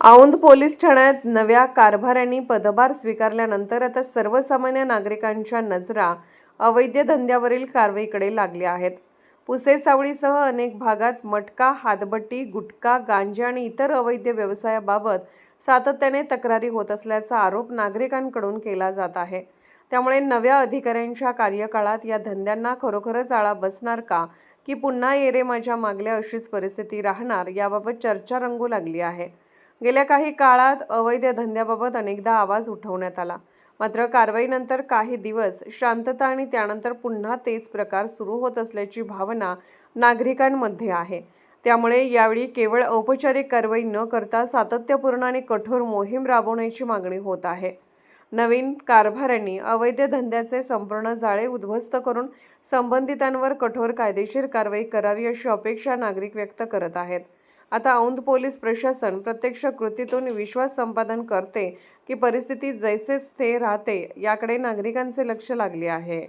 Aundh police ठाण्यात नव्या कारभाऱ्यांनी पदभार स्वीकारल्यानंतर आता सर्वसामान्य नागरिकांच्या नजरा अवैध धंद्यावरील कारवाईकडे लागल्या आहेत। पुसे सावळीसह अनेक भागात मटका, हातभट्टी, गुटखा, गांजा आणि इतर अवैध व्यवसायाबाबत सातत्याने तक्रारी होत असल्याचा आरोप नागरिकांकडून केला जात आहे। त्यामुळे नव्या अधिकाऱ्यांच्या कार्यकाळात या धंद्यांना खरोखरच आळा बसणार का, की पुन्हा येरे माझ्या मागल्या अशीच परिस्थिती राहणार, याबाबत चर्चा रंगू लागली आहे। गेल्या काही काळात अवैध धंद्याबाबत अनेकदा आवाज उठवण्यात आला, मात्र कारवाईनंतर काही दिवस शांतता आणि त्यानंतर पुन्हा तेच प्रकार सुरू होत असल्याची भावना नागरिकांमध्ये आहे। त्यामुळे यावेळी केवळ औपचारिक कारवाई न करता सातत्यपूर्ण आणि कठोर मोहीम राबवण्याची मागणी होत आहे। नवीन कारभाऱ्यांनी अवैध धंद्याचे संपूर्ण जाळे उद्ध्वस्त करून संबंधितांवर कठोर कायदेशीर कारवाई करावी अशी अपेक्षा नागरिक व्यक्त करत आहेत। आता औंध पोलीस प्रशासन प्रत्यक्ष कृतीतून विश्वास संपादन करते की परिस्थिती जैसेच ते राहते, याकडे नागरिकांचे लक्ष लागले आहे।